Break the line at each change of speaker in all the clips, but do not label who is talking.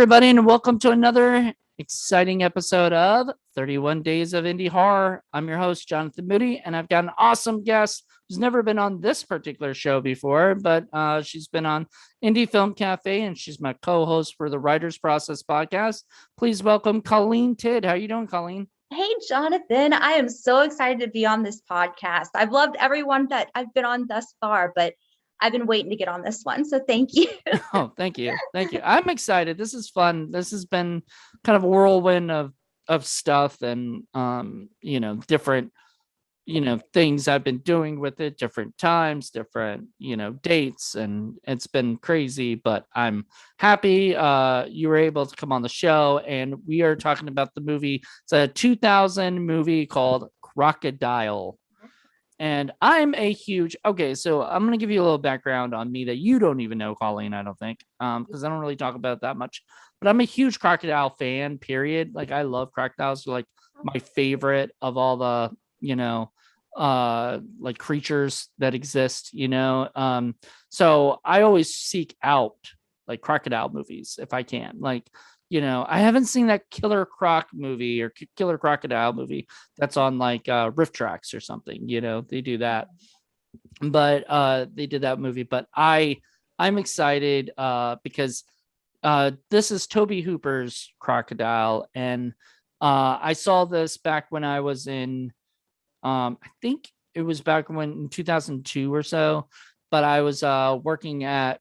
everybody, and welcome to another exciting episode of 31 Days of Indie Horror. I'm your host, Jonathan Moody, and I've got an awesome guest who's never been on this particular show before, but she's been on Indie Film Cafe, and she's my co-host for the Writer's Process podcast. Please welcome Colleen Tidd. How are you doing, Colleen?
Hey, Jonathan. I am so excited to be on this podcast. I've loved everyone that I've been on thus far, but I've been waiting to get on this one. So thank you.
Oh, thank you. Thank you. I'm excited. This is fun. This has been kind of a whirlwind of stuff and different things I've been doing with it, different times, different dates, and it's been crazy, but I'm happy you were able to come on the show. And we are talking about the movie. It's a 2000 movie called Crocodile. And I'm a huge, so I'm going to give you a little background on me that you don't even know, Colleen, I don't think, because I don't really talk about it that much, but I'm a huge Crocodile fan, period. Like, I love crocodiles. They're like my favorite of all the, like creatures that exist, so I always seek out like crocodile movies if I can. Like, I haven't seen that Killer Croc movie or Killer Crocodile movie that's on like Riff Tracks or something. They do that, but they did that movie. But I'm excited because this is Tobe Hooper's Crocodile, and I saw this back when I was in I think it was back when in 2002 or so, but I was working at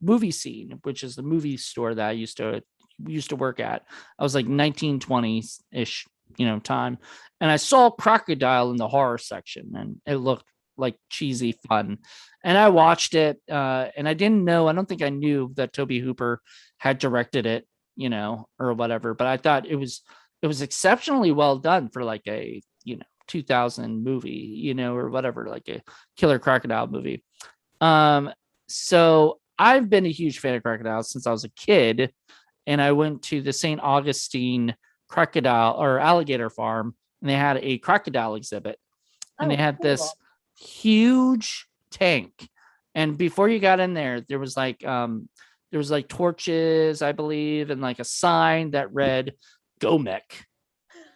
Movie Scene, which is the movie store that I used to work at. I was like 1920s ish, time, and I saw Crocodile in the horror section, and it looked like cheesy fun, and I watched it, and I don't think I knew that Tobe Hooper had directed it, or whatever, but I thought it was exceptionally well done for like a 2000 movie, or whatever, like a Killer Crocodile movie. So I've been a huge fan of crocodiles since I was a kid, and I went to the St. Augustine crocodile or alligator farm, and they had a crocodile exhibit, and they had this huge tank. And before you got in there, there was like torches, I believe, and like a sign that read "Gomek,"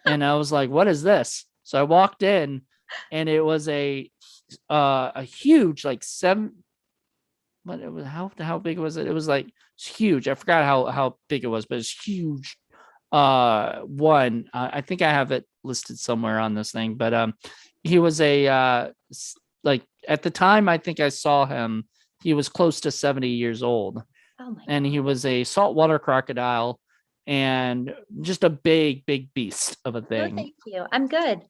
and I was like, "What is this?" So I walked in, and it was a huge, like how big was it? It was like huge. I forgot how big it was, but it's huge. One, I think I have it listed somewhere on this thing, but he was like at the time I think I saw him, he was close to 70 years old, and he was a saltwater crocodile. And just a big beast of a thing.
No, thank you. I'm good.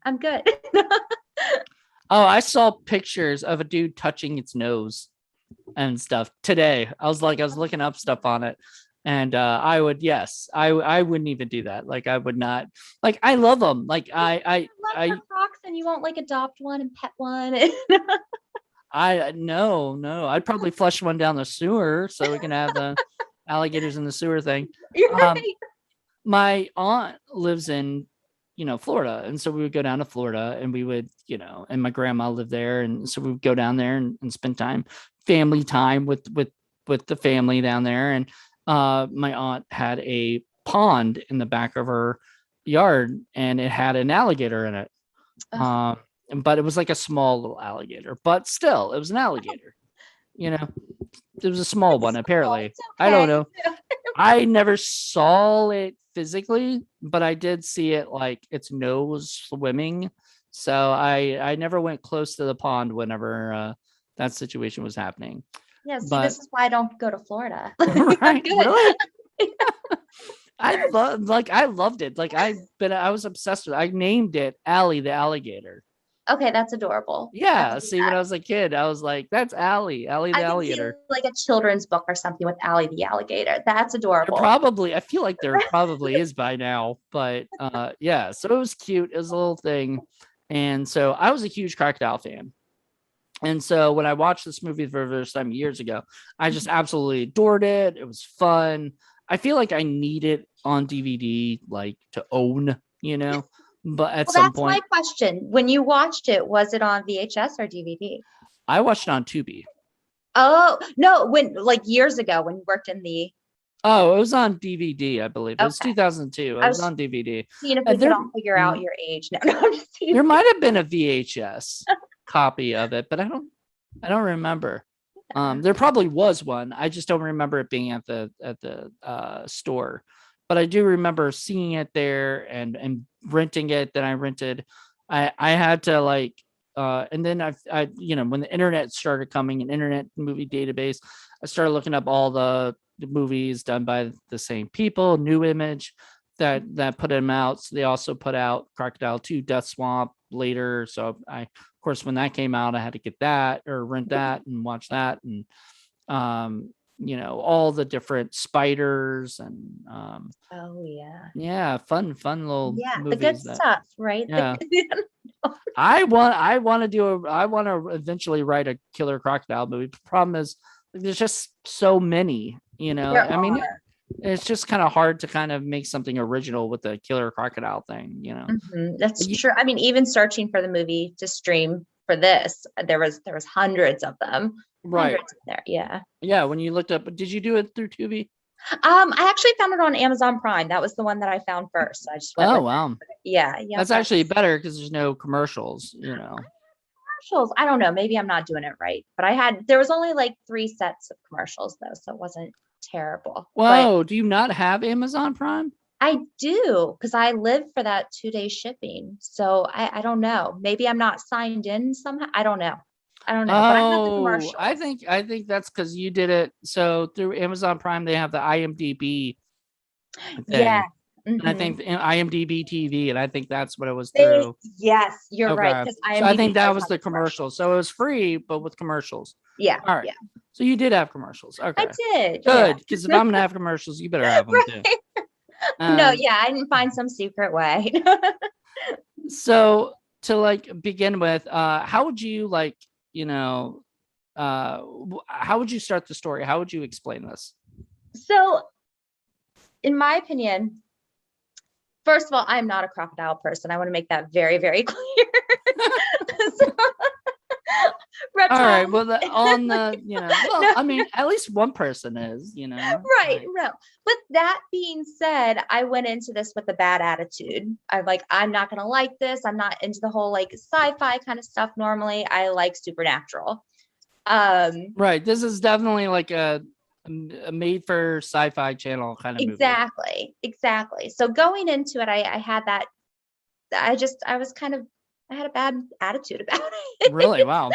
Oh, I saw pictures of a dude touching its nose and stuff today. I was looking up stuff on it, and I wouldn't even do that. Like, I would not. Like, I love them. Like, I
love crocs, and you won't like adopt one and pet one.
No, I'd probably flush one down the sewer so we can have the alligators in the sewer thing. My aunt lives in Florida, and so we would go down to Florida, and we would and my grandma lived there, and so we would go down there and spend family time with the family down there. And my aunt had a pond in the back of her yard, and it had an alligator in it. But it was like a small little alligator, but still it was an alligator. It was a small one, apparently. Okay. I don't know. I never saw it physically, but I did see it, like its nose swimming. So I never went close to the pond whenever that situation was happening.
Yeah, this is why I don't go to Florida.
Right? Really? I loved it. Like, I was obsessed with it. I named it Allie the alligator.
Okay, that's adorable.
Yeah, when I was a kid, I was like, that's Allie the alligator.
Like a children's book or something with Allie the alligator. That's adorable.
I feel like there probably is by now, but yeah, so it was cute. It was a little thing. And so I was a huge Crocodile fan. And so when I watched this movie for the first time years ago, I just absolutely adored it. It was fun. I feel like I need it on DVD, like, to own, but at some point.
That's my question. When you watched it, was it on VHS or DVD?
I watched it on Tubi.
Oh, no, when like years ago when you worked in the
Oh, it was on DVD, I believe. It was
Okay.
2002. It
I
was
was
on DVD.
seeing if we
And
could
there,
all figure out your age. No, no, I'm just
there
teasing.
might have been a VHS copy of it, but I don't remember. There probably was one. I just don't remember it being at the store. But I do remember seeing it there and renting it. Then I rented. I had to like and then I when the internet started coming, an internet movie database, I started looking up all the movies done by the same people, New Image that put them out. So they also put out Crocodile 2 Death Swamp later. So of course when that came out, I had to get that or rent that and watch that. And all the different spiders and
Oh yeah.
yeah, fun little
Yeah, the good
movies that
stuff, right?
yeah. I want to eventually write a killer crocodile movie. The problem is there's just so many,
There
I mean,
are.
it's just kind of hard to kind of make something original with the killer crocodile thing.
That's
You-
true. I mean, even searching for the movie to stream for this, there was hundreds of them.
right.
Hundreds there. Yeah.
Yeah. When you looked up, did you do it through Tubi?
I actually found it on Amazon Prime. That was the one that I found first. So I just went
Oh,
with
wow.
it. Yeah, yeah.
That's actually better because there's no commercials.
Commercials. I don't know. Maybe I'm not doing it right, but there was only like 3 sets of commercials though, so it wasn't terrible. But
Whoa. Do you not have Amazon Prime?
I do because I live for that 2 day shipping. So I don't know. Maybe I'm not signed in somehow. I don't know. I don't know. But I have the
Oh, I
commercials.
think that's because you did it. So through Amazon Prime, they have the IMDb
Yeah.
thing. And I
Mhm.
think IMDb TV, and I think that's what it was
They,
through.
yes, you're right.
Okay.
Because
So I
IMDb
think that
does
was
have
the
the
commercial.
commercials.
So it was free, but with commercials.
Yeah,
All right.
yeah.
So you did have commercials.
I
Okay.
did. Yeah.
Good. Because if I'm gonna have commercials, you better have them too.
Right. No,
Um,
yeah, I didn't find some secret way.
so to like begin with, how would you how would you start the story? How would you explain this?
So, in my opinion, first of all, I'm not a crocodile person. I want to make that very, very clear. So,
All right.
reptiles.
Well,
No,
I mean, at least one person is,
right,
like,
no. But that being said, I went into this with a bad attitude. I'm not gonna like this. I'm not into the whole like sci-fi kind of stuff normally. I like supernatural. Um,
right. This is definitely like a made for sci-fi channel kind of movie.
exactly. So going into it, I had that. I had a bad attitude about it.
Really? Wow.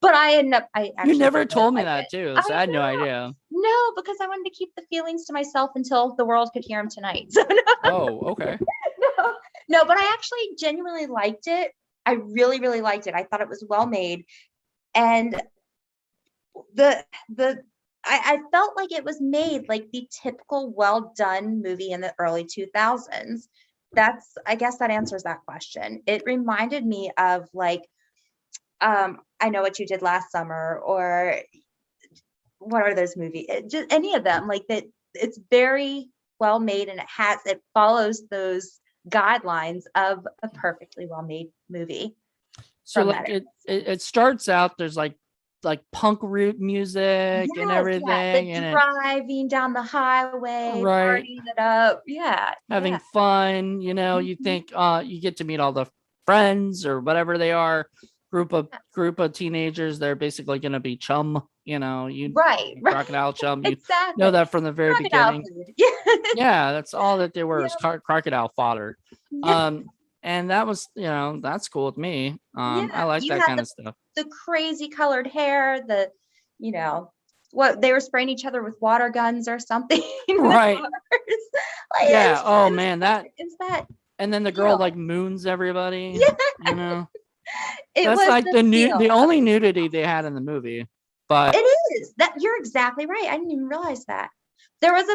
but I
You
actually
never
did really
told me
like
that
it.
too. So I
I
had no
know.
idea.
No, because I wanted to keep the feelings to myself until the world could hear them tonight. So no,
Oh, okay.
no, no, but I actually genuinely liked it. I really, really liked it. I thought it was well made. And the I felt like it was made like the typical well done movie in the early 2000s. I guess that answers that question. It reminded me of like I Know What You Did Last Summer, or what are those movies? Just any of them, like that. It's very well made, and it follows those guidelines of a perfectly well made movie
So
from that
like
era.
it starts out, there's like punk root music and
Yes, yeah,
everything,
the
and
driving down the highway,
right,
partying it up. Yeah,
having
yeah.
fun. You
Mhm.
think you get to meet all the friends or whatever they are, group of teenagers. They're basically going to be chum. You
Right, right.
crocodile chum. You know
Exactly.
that from the very
Crocodile
beginning.
food. Yeah.
Yeah, that's all that they were
Yeah.
is crocodile fodder.
Yeah.
And that was, that's cool with me. I
Yeah.
like
You
that
had
kind of stuff.
the crazy colored hair, you know, what they were spraying each other with water guns or something in the
Right.
cars. Like
Yeah. Oh
it was
man,
it's that
and then the girl
feel.
like moons everybody.
Yeah. It
That's
was
like
the feel
the
of
only
the
nudity they had in the movie. But
It is. That you're exactly right. I didn't even realize that. There was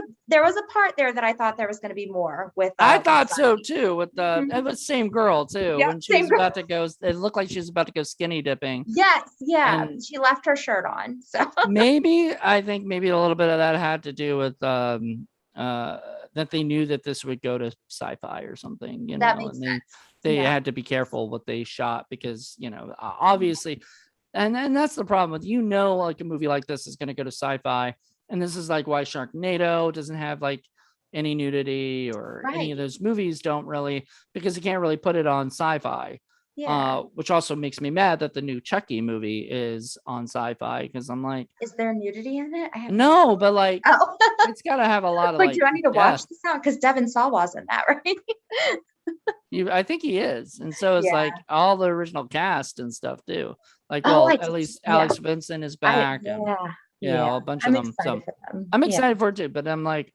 a part there that I thought there was going to be more
I
with
thought so
Sunny.
too. With
Mhm.
it was the same girl too.
Yep,
When she
same
was
girl.
about to go, it looked like she was about to go skinny dipping.
Yes, yeah.
And
She left her shirt on. So
I think maybe a little bit of that had to do with uh that they knew that this would go to sci-fi or something,
that makes
and
sense.
they
Yeah.
had to be careful what they shot because obviously, and that's the problem with like a movie like this is going to go to sci-fi, And this is like why Sharknado doesn't have like any nudity, or any
Right.
of those movies don't really, because you can't really put it on sci-fi.
Yeah.
Which also makes me mad that the new Chucky movie is on sci-fi, because I'm like,
Is there nudity in it? I haven't seen
no,
it.
but like
Oh,
it's got to have a lot of
like, do
like
I need to watch
death.
this now? Because Devin Sawa's in that, right?
I think he is, and so is
Yeah.
like all the original cast and stuff too. Like,
Oh,
well,
I
at
did.
least
Yeah.
Alex Vincent is back, and
Yeah.
a bunch of
I'm
them.
excited
So
for them.
I'm
Yeah.
excited for it too. But I'm like,
It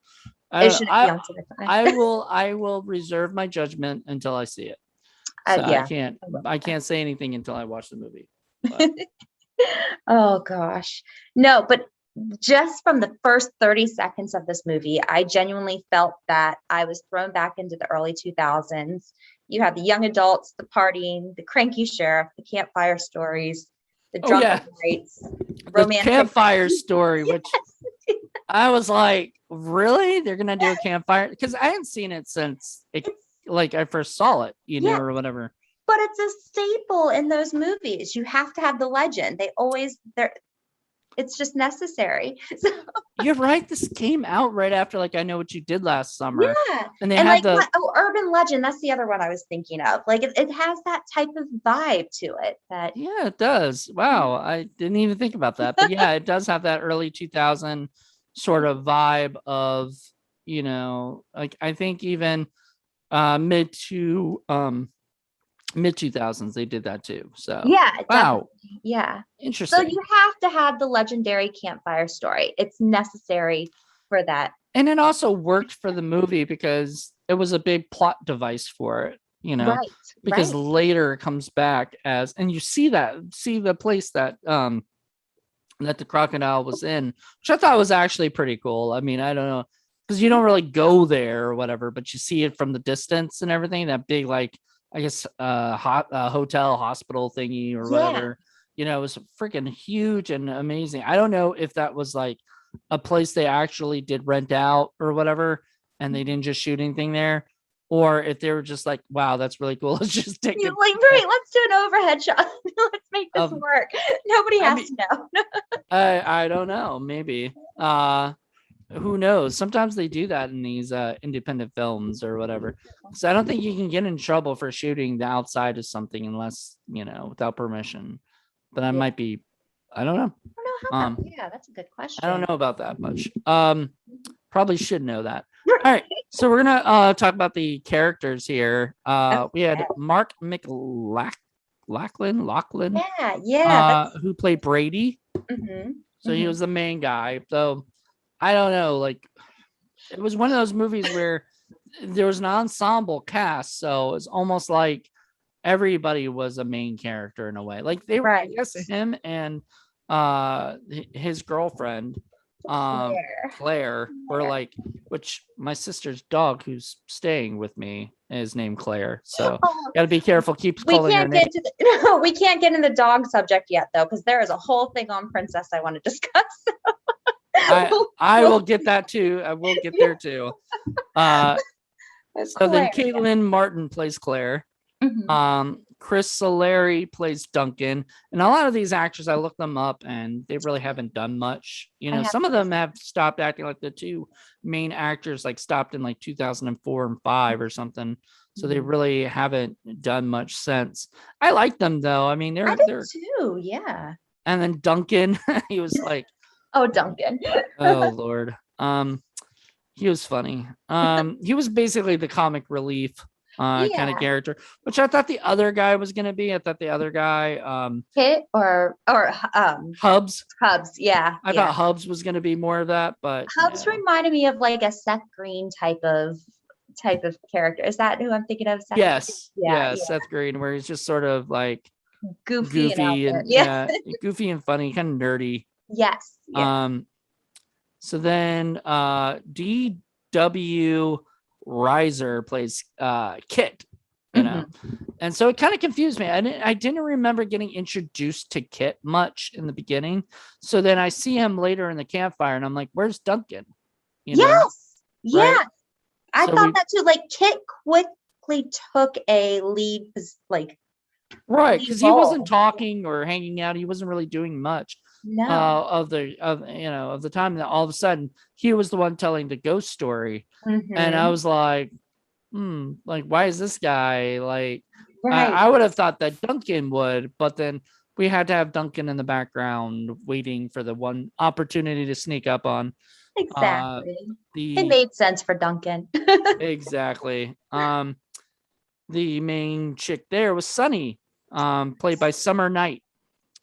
I
shouldn't be
I
on sci-fi.
I will reserve my judgment until I see it. So
Yeah.
I can't say anything until I watch the movie. But
Oh gosh. No, but just from the first 30 seconds of this movie, I genuinely felt that I was thrown back into the early 2000s. You have the young adults, the partying, the cranky sheriff, the campfire stories, the
oh
drunken
yeah,
nights,
the
romantic.
campfire story, which
Yes.
I was like, really? They're gonna do a campfire? Because I hadn't seen it since like I first saw it,
Yeah,
or whatever.
but it's a staple in those movies. You have to have the legend. It's just necessary. So,
You're right. This came out right after like I Know What You Did Last Summer,
yeah.
and they
And
had
like
the
urban legend, that's the other one I was thinking of. Like it has that type of vibe to it that
yeah, it does. Wow, I didn't even think about that, but yeah, it does have that early 2000 sort of vibe of like I think even mid 2000s they did that too. So
yeah,
wow,
definitely. Yeah. So
interesting.
you have to have the legendary campfire story. It's necessary for that.
And it also worked for the movie because it was a big plot device for it,
Right.
because
Right.
later it comes back as, and you see the place that the crocodile was in, which I thought was actually pretty cool. I mean, I don't know, because you don't really go there or whatever, but you see it from the distance and everything. That big, like, I guess, hotel hospital thingy or
Yeah.
whatever. It was freaking huge and amazing. I don't know if that was like a place they actually did rent out or whatever, and they didn't just shoot anything there, or if they were just like, wow, that's really cool. Let's just take
You
it.
like, right, let's do an overhead shot. Let's make this
Um,
work. Nobody
I
has
mean,
to know.
I don't know, maybe. Who knows? Sometimes they do that in these independent films or whatever. So I don't think you can get in trouble for shooting the outside of something unless, without permission. But I
Yeah.
might be, I don't know.
I don't know how that, yeah, that's a good
I don't
question.
know about that much. Probably should know that. All right. So we're gonna talk about the characters here. We had
Okay.
Mark Lachlan,
Yeah, yeah, that's
who played Brady. So he
mhm.
was the main guy. So I don't know, like it was one of those movies where there was an ensemble cast, so it's almost like everybody was a main character in a way. Like they were, I
Right.
guess, him and his girlfriend,
Claire.
Claire, were like, which my sister's dog who's staying with me is named Claire. So
Oh,
gotta be careful. Keeps
we
calling her
can't
name.
get to the no, we can't get in the dog subject yet though, because there is a whole thing on Princess I want to discuss.
I will get that too. I will get there too. So then
Claire.
Caitlin Martin plays Claire. Chris Solari plays Duncan, and a lot of these actors, I looked them up, and they really haven't done much.
I have
Some of
to
them have stopped acting. Like the two main actors, like stopped in like 2004 and 5 or something. So they really haven't done much since. I like them though. I mean,
I did
they're.
too, yeah.
And then Duncan, he was like,
Oh, Duncan.
oh Lord, he was funny. He was basically the comic relief kind of
Yeah.
character, which I thought the other guy was gonna be. I thought the other guy,
Kit or
Hubs.
Hubs, yeah,
I
yeah.
thought Hubs was gonna be more of that, but
Hubs reminded me of like a Seth Green type of character. Is that who I'm thinking of? Seth?
yes,
Yeah,
yeah,
yeah.
Seth Green, where he's just sort of like
Goofy and out
goofy
there.
and
Yeah.
yeah, goofy and funny, kind of nerdy.
Yes. Yeah.
So then D.W. Reiser plays Kit, and so it kind of confused me. I didn't remember getting introduced to Kit much in the beginning. So then I see him later in the campfire, and I'm like, "Where's Duncan?"
Yes. Yeah.
Right?
I
So
thought that too. Like Kit quickly took a lead, like
right,
lead
because he wasn't
role.
talking or hanging out. He wasn't really doing much.
No.
of the time that all of a sudden he was the one telling the ghost story. And I
Mm-hmm.
was like, like, why is this guy like,
Right.
I would have thought that Duncan would, but then we had to have Duncan in the background waiting for the one opportunity to sneak up on uh
Exactly. It
the
made sense for Duncan.
exactly. The main chick there was Sunny, played by Summer Knight.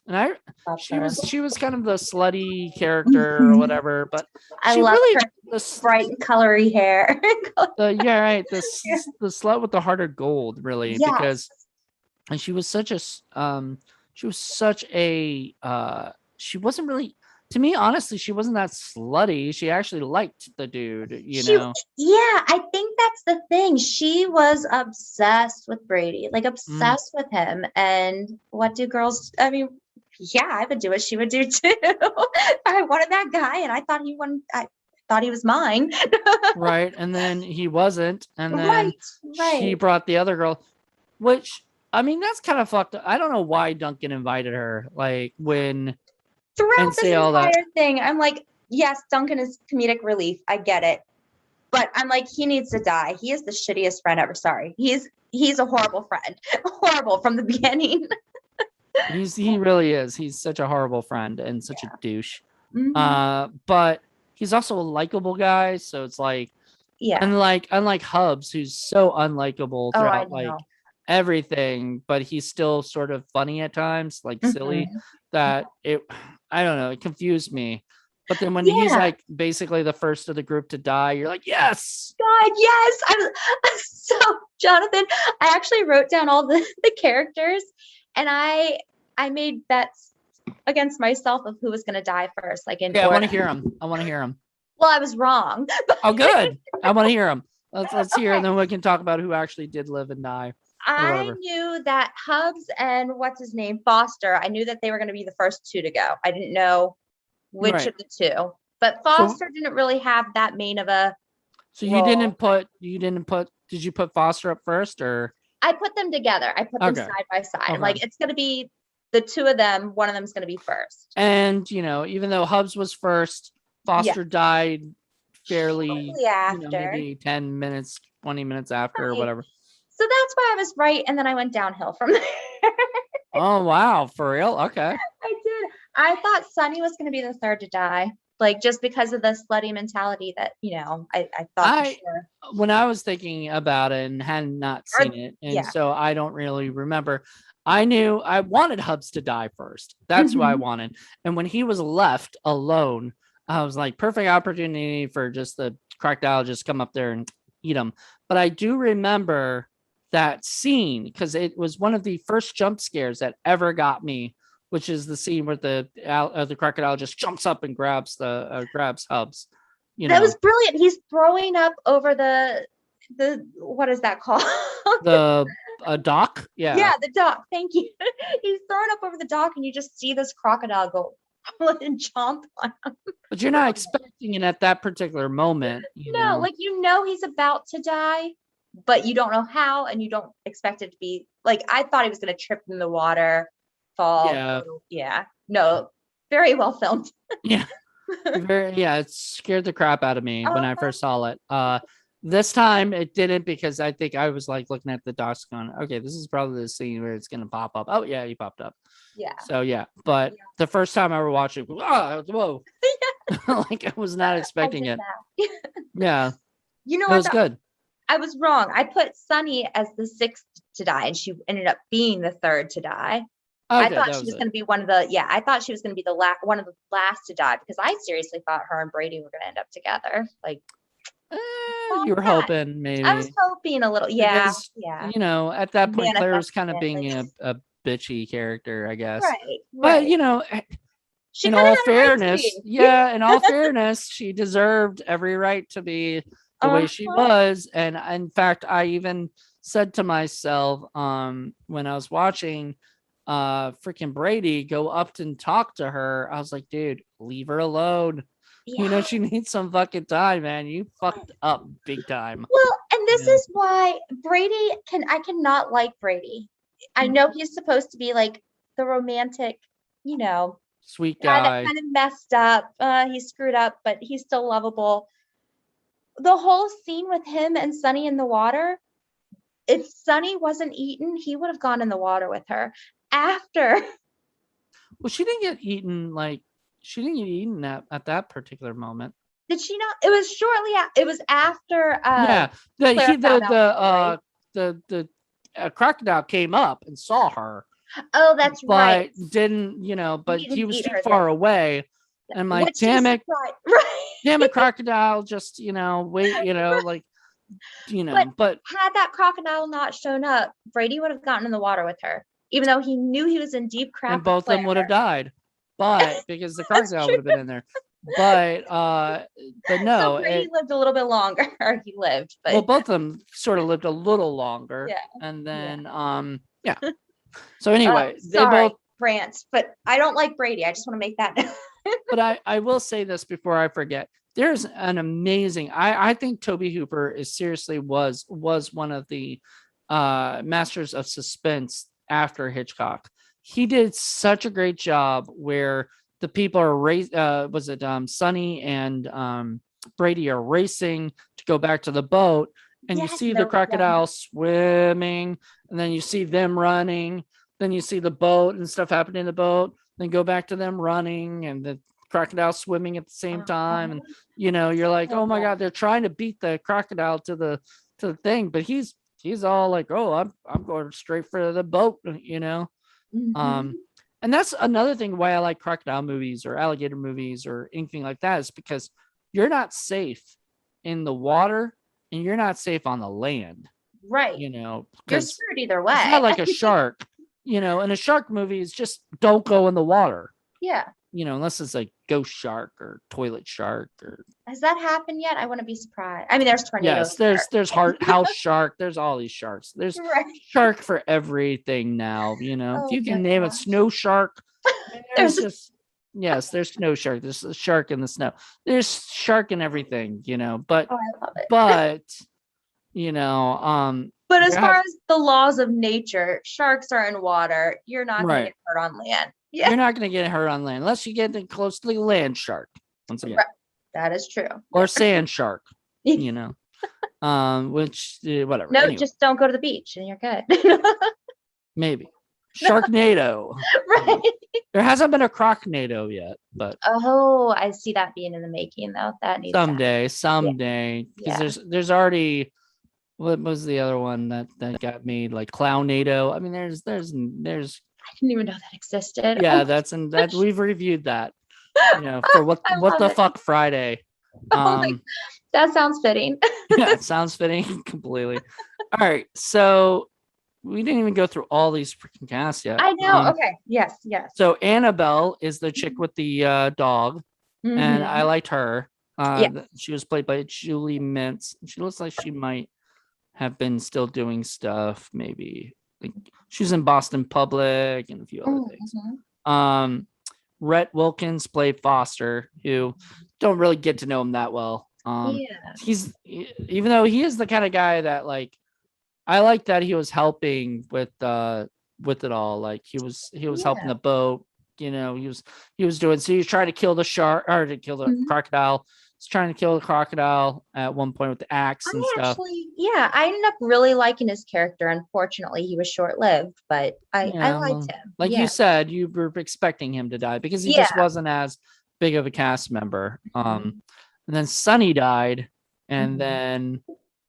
And
Love
she
her.
was she was kind of the slutty character or
Mhm.
whatever, but
I
she
love
really
her bright and colory hair.
yeah, right, the slut with the heart of gold, really,
Yes.
because and she was such a she wasn't really, to me, honestly, she wasn't that slutty. She actually liked the dude,
She,
know.
yeah, I think that's the thing. She was obsessed with Brady, like
Mm,
obsessed with him. And what do girls, I mean, yeah, I would do what she would do too. I wanted that guy and I thought he was mine.
right. And then he wasn't, and then
Right,
she
right.
brought the other girl, which, I mean, that's kind of fucked up. I don't know why Duncan invited her, like, when and
Throughout this
say all that.
entire thing, I'm like, yes, Duncan is comedic relief. I get it. But I'm like, he needs to die. He is the shittiest friend ever. Sorry. He's a horrible friend. Horrible from the beginning.
He really is. He's such a horrible friend and such a douche.
Hmm.
But he's also a likable guy, so it's like,
Yeah.
unlike Hubs, who's so unlikable
Oh, I
throughout like
know.
everything, but he's still sort of funny at times, like silly.
Hmm.
That it, I don't know, it confused me. But then when he's
Yeah.
like basically the first of the group to die, you're like, yes,
God, yes. So Jonathan, I actually wrote down all the characters and I made bets against myself of who was gonna die first, like in
yeah, I want
order.
to hear him. I want to hear him.
Well, I was wrong.
Oh, good. I want to hear him. Let's hear, and
Okay.
then we can talk about who actually did live and die, or
I
whatever.
knew that Hubs and what's his name, Foster, I knew that they were going to be the first two to go. I didn't know which
Right.
of the two, but
So
Foster didn't really have that main of a
so
role.
you didn't put did you put Foster up first, or
I put them together. I put them
okay.
side by side. I'm
Okay.
like, it's going to be the two of them. One of them is going to be first.
And even though Hubs was first,
Yeah.
Foster died fairly,
Shortly after.
maybe 10 minutes, 20 minutes after, or
Right.
whatever.
So that's why I was right. And then I went downhill from there.
Oh wow, for real? Okay.
I did. I thought Sunny was going to be the third to die. Like just because of the slutty mentality that, I thought for
I
sure.
When I was thinking about it and had not seen
Or
it, and
yeah.
so I don't really remember. I knew I wanted Hubs to die first. That's who I
Hmm.
wanted. And when he was left alone, I was like, perfect opportunity for just the crocodile just come up there and eat him. But I do remember that scene because it was one of the first jump scares that ever got me, which is the scene where the crocodile just jumps up and grabs Hubs. You
That was
know,
brilliant. He's throwing up over the what is that called?
the dock. Yeah.
Yeah, the dock. Thank you. He's throwing up over the dock, and you just see this crocodile go and jump on him.
But you're not expecting it at that particular moment,
No, like he's about to die, but you don't know how, and you don't expect it to be like I thought he was gonna trip in the water, fall.
Yeah.
Yeah. No, very well filmed.
Yeah. Yeah, it scared the crap out of me when I
Uh-huh.
first saw it. This time it didn't, because I think I was like looking at the docs going, okay, this is probably the scene where it's gonna pop up. Oh yeah, he popped up.
Yeah.
So yeah, but
Yeah.
the first time I ever watched it, whoa, like I was not
I
expecting
did
it.
that.
Yeah,
You know
it
what?
was good.
I was wrong. I put Sunny as the sixth to die, and she ended up being the third to die. I
Okay,
thought
that
she
was
was
it.
going to be I thought she was going to be one of the last to die because I seriously thought her and Brady were going to end up together. Like, thought
You were
that.
hoping
I was
maybe,
hoping a little. Yeah.
because
Yeah.
at that point Claire was kind
Manifesting
of
it.
being
Like,
a bitchy character, I guess.
right.
But
Right. She
in
kind of
all
had a right to
fairness,
be.
yeah, in all fairness, she deserved every right to be the way she
Uh-huh.
was. And in fact, I even said to myself, when I was watching freaking Brady go up and talk to her, I was like, dude, leave her alone.
Yeah.
She needs some fucking time, man. You fucked up big time.
Well, and this
Yeah.
is why I cannot like Brady. I know he's supposed to be like the romantic, you know,
sweet
guy that
guy.
kind of messed up. He screwed up, but he's still lovable. The whole scene with him and Sunny in the water, if Sunny wasn't eaten, he would have gone in the water with her. After
Well, she didn't get eaten. Like she didn't get eaten at that particular moment.
did she not? It was shortly. It was after.
Yeah, the
Claire
he
found out the story.
the crocodile came up and saw her,
Oh, that's right.
but didn't but
He
he
didn't
was
eat
too
her
far
then.
away. And like,
Which is right, right.
damn it, crocodile, just wait, like
But
but
had that crocodile not shown up, Brady would have gotten in the water with her, even though he knew he was in deep
and
crap with
both of
Claire.
them would have died, but because the crocodile would have been in there. But no,
so Brady lived a little bit longer. He lived, but
well, both of them sort of lived a little longer.
yeah.
And then yeah. So anyway, they
sorry,
both
rants, but I don't like Brady. I just want to make that.
but I will say this before I forget. There's an amazing. I think Toby Hooper is seriously was one of the masters of suspense after Hitchcock. He did such a great job where the people are was it Sonny and Brady are racing to go back to the boat, and you see the crocodile swimming, and then you see them running, then you see the boat and stuff happening in the boat, then go back to them running and the crocodile swimming at the same time. And you're like, oh my God, they're trying to beat the crocodile to the thing, but he's all like, oh, I'm going straight for the boat,
Mm-hmm.
And that's another thing why I like crocodile movies or alligator movies or anything like that, is because you're not safe in the water and you're not safe on the land.
Right.
You're
screwed either way.
It's not like a shark, and a shark movie is just don't go in the water.
Yeah.
Unless it's like ghost shark or toilet shark or.
Has that happened yet? I wouldn't be surprised. I mean, there's tornadoes.
Yes, there's house shark. There's all these sharks. There's shark for everything now. If you can name it, snow shark. There's just there's snow shark. There's a shark in the snow. There's shark in everything. But
I love it.
But
But as far as the laws of nature, sharks are in water. You're not going to get hurt on land. Yeah.
You're not going to get hurt on land unless you get close to the land shark. Once again,
that is true.
Or sand shark. Which whatever.
No, just don't go to the beach and you're good.
Maybe Sharknado.
Right.
There hasn't been a Crocnado yet, but
I see that being in the making though. That needs
someday because there's already. What was the other one that got made, like Clownado? I mean, there's
I didn't even know that existed.
Yeah, that we've reviewed that. For what the fuck Friday.
That sounds fitting.
Yeah, it sounds fitting completely. All right, so we didn't even go through all these freaking casts yet.
I know. Okay. Yes.
So Annabelle is the chick with the dog, and I liked her. She was played by Julie Mintz. She looks like she might have been still doing stuff. Maybe like she's in Boston Public and a few other things. Rhett Wilkins played Foster, who don't really get to know him that well. He's, even though he is the kind of guy that like, I like that he was helping with it all. Like he was helping the boat. He was doing. So he was trying to kill the shark or to kill the crocodile. He's trying to kill the crocodile at one point with the axe and stuff.
I ended up really liking his character. Unfortunately, he was short-lived, but I liked him.
Like you said, you were expecting him to die because he just wasn't as big of a cast member. And then Sonny died, and then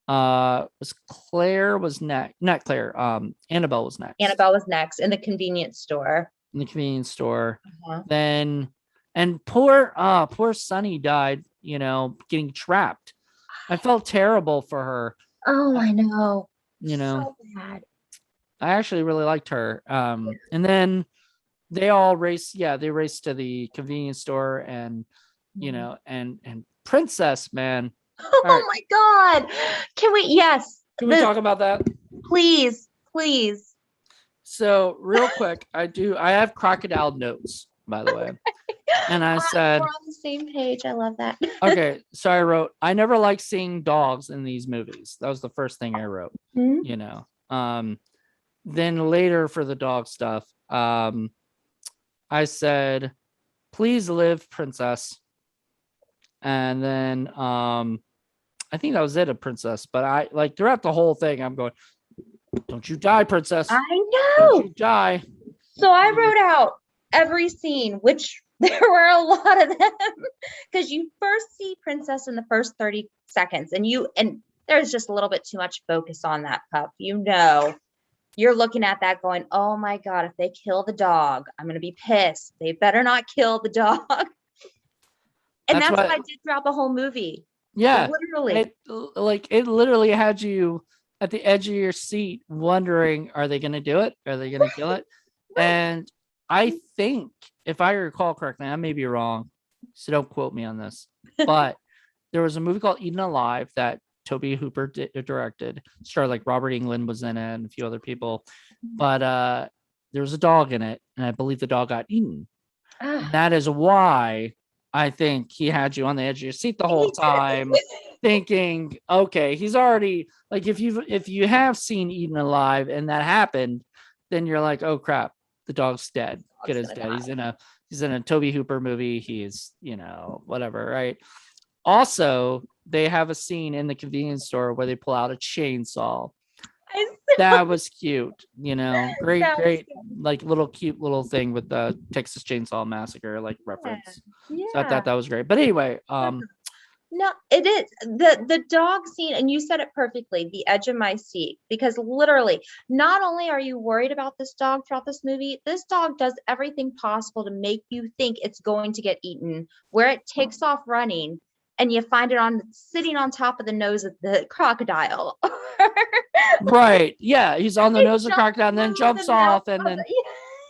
Claire was next. Not Claire. Annabelle was next.
Annabelle was next in the convenience store.
Then, and poor Sonny died. Getting trapped. I felt terrible for her.
Oh, I know.
So bad. I actually really liked her. And then they all race. Yeah, they raced to the convenience store, and and Princess, man.
Oh my God! Can we? Yes.
Can we talk about that?
Please.
So real quick, I have crocodile notes, by the way. And I said,
we're on the same page. I love that.
Okay. So I wrote, I never like seeing dogs in these movies. That was the first thing I wrote, Then later for the dog stuff, I said, please live, princess. And then I think that was it, a princess. But I like throughout the whole thing, I'm going, don't you die, princess.
I
Don't
know.
you die.
So I wrote out every scene, which there were a lot of them, because you first see Princess in the first 30 seconds, and there's just a little bit too much focus on that pup. You're looking at that going, oh my God, if they kill the dog, I'm going to be pissed. They better not kill the dog. And that's what I did throughout the whole movie.
Yeah.
Literally.
It literally had you at the edge of your seat wondering, are they going to do it? Are they going to kill it? And I think, if I recall correctly, I may be wrong, so don't quote me on this, but there was a movie called Eaten Alive that Toby Hooper directed. Starred like Robert Englund was in it and a few other people. But there was a dog in it, and I believe the dog got eaten. That is why I think he had you on the edge of your seat the whole time, thinking, okay, he's already like, if you have seen Eaten Alive and that happened, then you're like, oh crap, the dog's dead. Kid is dead. He's in a Toby Hooper movie. He's, whatever, right? Also, they have a scene in the convenience store where they pull out a chainsaw. That was cute, great, like cute little thing with the Texas Chainsaw Massacre, like reference.
Yeah.
So I thought that was great. But anyway,
no, it is the dog scene, and you said it perfectly, the edge of my seat, because literally, not only are you worried about this dog throughout this movie, this dog does everything possible to make you think it's going to get eaten, where it takes off running, and you find it sitting on top of the nose of the crocodile.
Right. Yeah. He's on the nose of the crocodile and then jumps off and then,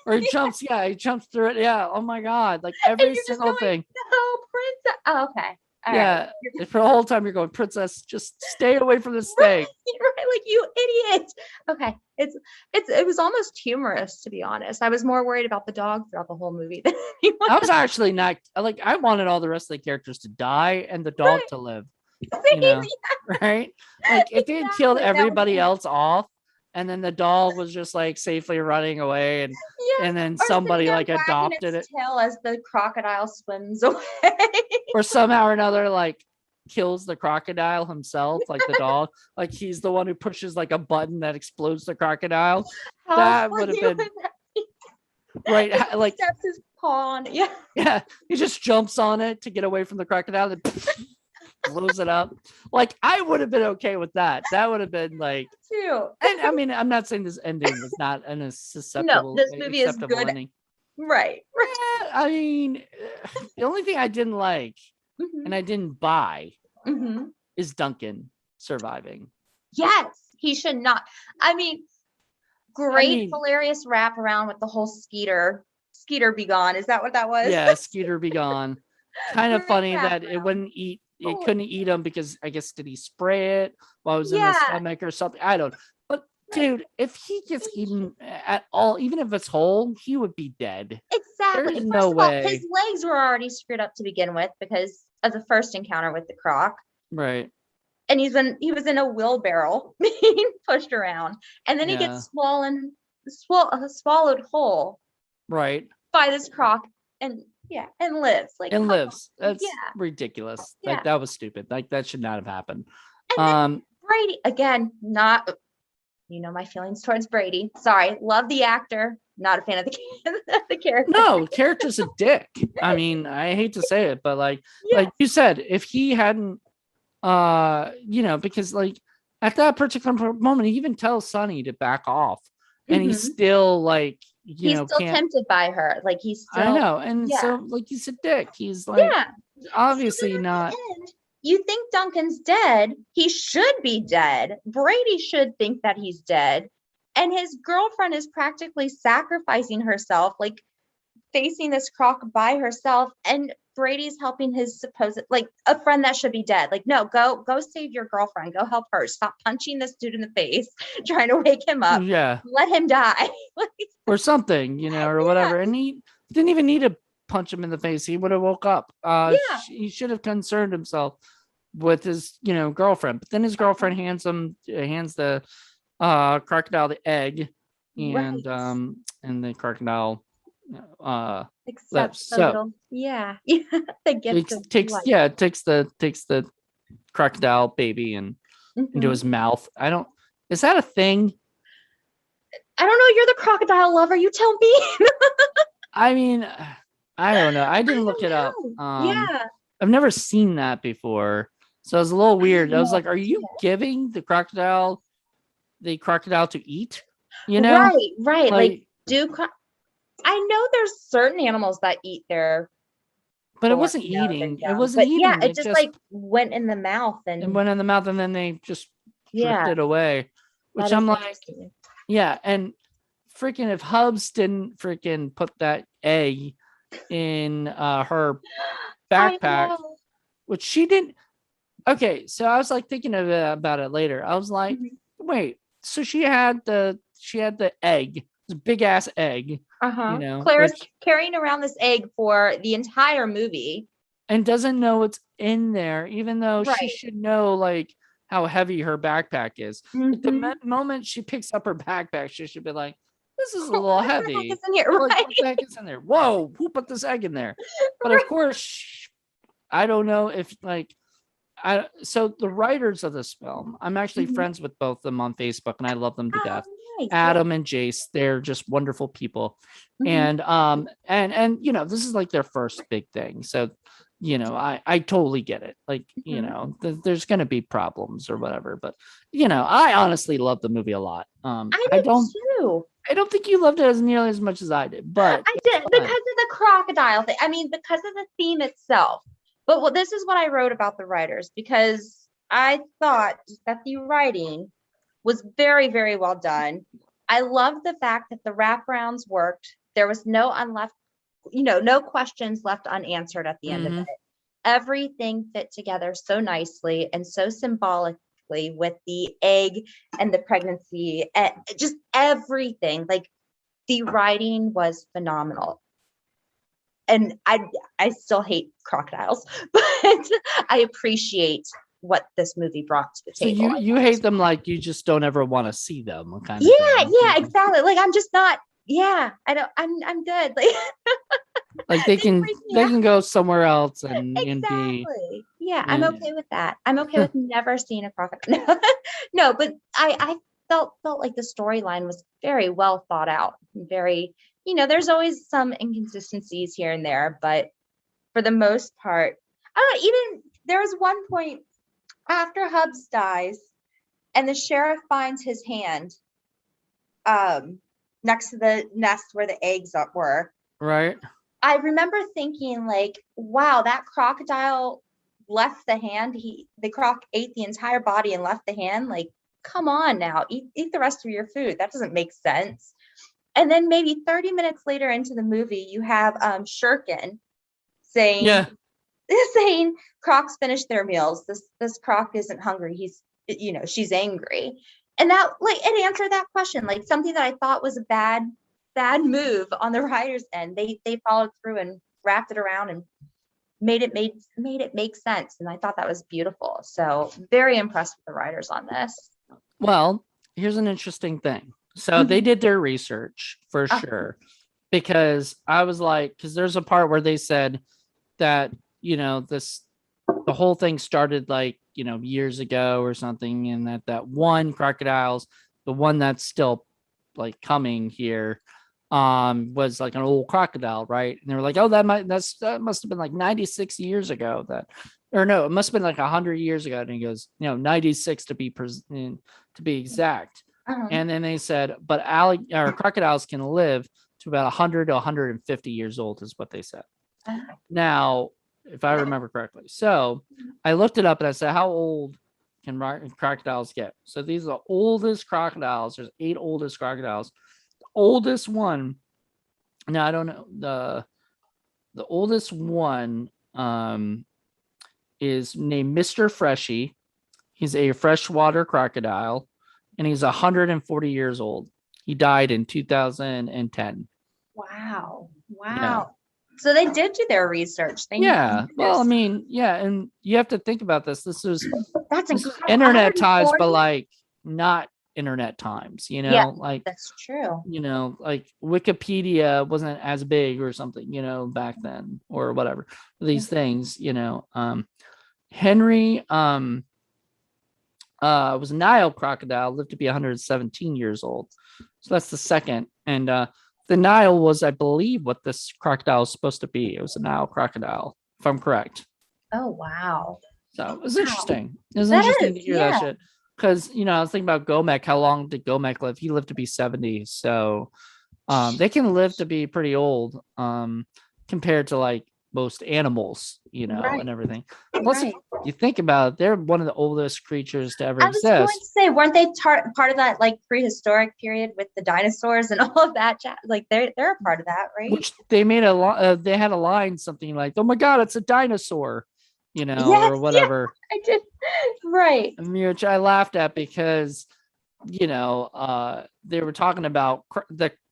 or he jumps through it. Yeah. Oh my God. Like every single thing.
No, princess. Oh, okay.
All right. For the whole time you're going, princess, just stay away from this thing.
Right, like, you idiot. Okay. It was almost humorous, to be honest. I was more worried about the dog throughout the whole movie than anyone.
I was actually not, like, I wanted all the rest of the characters to die and the dog to live. Right? Like, if they had killed everybody else off and then the dog was just like safely running away and then somebody like adopted it
tail as the crocodile swims away,
or somehow or another like kills the crocodile himself, like the dog, like he's the one who pushes like a button that explodes the crocodile. That would have been right. Like
steps his paw on it.
Yeah, he just jumps on it to get away from the crocodile and blows it up. Like, I would have been okay with that. That would have been like,
too.
And I mean, I'm not saying this ending was not an acceptable.
No, this movie is good.
Ending.
Right.
Yeah, I mean, the only thing I didn't like and I didn't buy is Duncan surviving.
Yes, he should not. I mean, hilarious wrap around with the whole Skeeter be gone. Is that what that was?
Yeah, Skeeter be gone. Kind of funny that it wouldn't eat. It couldn't eat him because I guess did he spray it while it was in the stomach or something? I don't know. But dude, if he gets eaten at all, even if it's whole, he would be dead.
Exactly.
There's no way.
His legs were already screwed up to begin with because of the first encounter with the croc.
Right.
And he was in a wheelbarrow being pushed around, and then he gets swallowed whole.
Right.
By this croc, and lives.
That's ridiculous. Like, that was stupid. Like, that should not have happened.
And Brady, again, not, my feelings towards Brady. Sorry, love the actor, not a fan of the character.
No, character's a dick. I mean, I hate to say it, but like you said, if he hadn't, because like at that particular moment, he even tells Sonny to back off, and he's still like,
he's still tempted by her. Like, he's still,
I know. And so, like, he's a dick. He's like, obviously so not.
You think Duncan's dead. He should be dead. Brady should think that he's dead. And his girlfriend is practically sacrificing herself, like facing this croc by herself. And Brady's helping his supposed, like, a friend that should be dead. Like, no, go save your girlfriend. Go help her. Stop punching this dude in the face, trying to wake him up.
Yeah.
Let him die.
Or something, or whatever. And he didn't even need to punch him in the face. He would have woke up. He should have concerned himself with his, girlfriend. But then his girlfriend hands the crocodile the egg, and the crocodile
Except
lips.
the
So
little, yeah, the gift of life.
takes the crocodile baby and into
Mhm.
his mouth. I don't. Is that a thing?
I don't know. You're the crocodile lover. You tell me.
I mean, I don't know. I
I
didn't look
don't
it up.
know. Yeah,
I've never seen that before, so it was a little
I have
weird. I was
no
like, "Are you
idea.
giving the crocodile to eat?" You know,
Right, right. Like,
like,
do I know there's certain animals that eat their
but it
born,
wasn't
you know, their
eating. It
young,
wasn't
but yeah,
eating.
it
It
just
just
like went in the mouth,
it
and
went in the mouth, and then they just
yeah,
drifted away.
that
Which
is
I'm like,
interesting.
yeah, and freaking if Hubs didn't freaking put that egg in her
I
backpack,
know.
which she didn't. Okay, so I was like thinking about it later. I was like,
Mhm.
wait, so she had the egg, this big ass egg, you
Uh-huh.
know,
Claire's
which
carrying around this egg for the entire movie.
and doesn't know what's in there, even though she
Right.
should know like how heavy her backpack is. Like the
Hmm.
moment she picks up her backpack, she should be like, "This is a
What
little
the heck is
heavy.
in here?
Like,
Right.
what the heck is in there? Whoa, who put this egg in there?" But of
Right.
course, I don't know if like so the writers of this film, I'm actually
Mhm.
friends with both of them on Facebook, and I love them to
Oh,
death.
nice. Yeah.
Adam and Jace, they're just wonderful people,
Mhm.
and you know this is like their first big thing, so you know I totally get it. Like you
Mhm.
know there's gonna be problems or whatever, but you know I honestly love the movie a lot.
I did too.
I don't think you loved it as nearly as much as I did, but
I
it's
did because of
fine.
the crocodile thing. I mean, because of the theme itself. But this is what I wrote about the writers because I thought that the writing was very, very well done. I love the fact that the wraparounds worked. There was no unleft, no questions left unanswered at the end of
Hmm.
it. Everything fit together so nicely and so symbolically with the egg and the pregnancy and just everything. Like the writing was phenomenal. And I still hate crocodiles, but I appreciate what this movie brought to the
So
table.
you hate them like you just don't ever want to see them, kind
Yeah,
of thing.
yeah, exactly. Like I'm just not. Yeah, I don't. I'm good. Like
Like
they freak me
they
out.
can go somewhere else and be
Exactly. Yeah, I'm
and
okay with that. I'm okay with never seeing a crocodile. No, but I felt like the storyline was very well thought out. Very, there's always some inconsistencies here and there, but for the most part, I don't know, even there was one point after Hubs dies and the sheriff finds his hand um next to the nest where the eggs were.
right.
I remember thinking like, wow, that crocodile left the hand. The croc ate the entire body and left the hand. Like, come on now, eat the rest of your food. That doesn't make sense. And then maybe 30 minutes later into the movie, you have Shurkin saying
Yeah.
saying crocs finish their meals. This croc isn't hungry. She's angry. And that like it answered that question. Like something that I thought was a bad move on the writer's end. They followed through and wrapped it around and made it make sense. And I thought that was beautiful. So very impressed with the writers on this.
Well, here's an interesting thing. So they
Mhm.
did their research for sure because I was like, because there's a part where they said that, you know, the whole thing started like, you know, years ago or something, and that one crocodiles, the one that's still like coming here, was like an old crocodile, right? And they were like, oh, that must have been like 96 years ago that, or no, it must have been like 100 years ago. And he goes, you know, 96 to be exact.
Uh-huh.
And then they said, but crocodiles can live to about 100 to 150 years old, is what they said.
Uh-huh.
Now, if I remember correctly. So I looked it up and I said, how old can crocodiles get? So these are the oldest crocodiles. There's 8 oldest crocodiles. The oldest one, now I don't know, the oldest one is named Mr. Freshy. He's a freshwater crocodile and he's 140 years old. He died in 2010.
Wow.
Yeah.
Wow. So they did do their research. They knew
Yeah.
their
Well, I
stuff.
mean, yeah, and you have to think about this.
That's
This is
incredible.
internet ties,
140?
but like not internet times,
Yeah,
like,
that's true.
like Wikipedia wasn't as big or something, back then or whatever. These things, Henry was a Nile crocodile, lived to be 117 years old. So that's the second. And the Nile was, I believe, what this crocodile is supposed to be. It was a Nile crocodile, if I'm correct.
Oh, wow.
So it was
Wow.
interesting. It was
That
interesting
is,
to hear that
yeah.
shit. Because, I was thinking about Gomek. How long did Gomek live? He lived to be 70. So they can live to be pretty old compared to like most animals,
Right,
and everything. Plus, if
right.
you think about it, they're one of the oldest creatures to ever
I was going to
exist.
say, weren't they part of that like prehistoric period with the dinosaurs and all of that? Like they're a part of that, right?
Which they made they had a line something like, "Oh my God, it's a dinosaur,"
Yes,
or
yeah,
whatever.
I did. Right.
Which I laughed at because they were talking about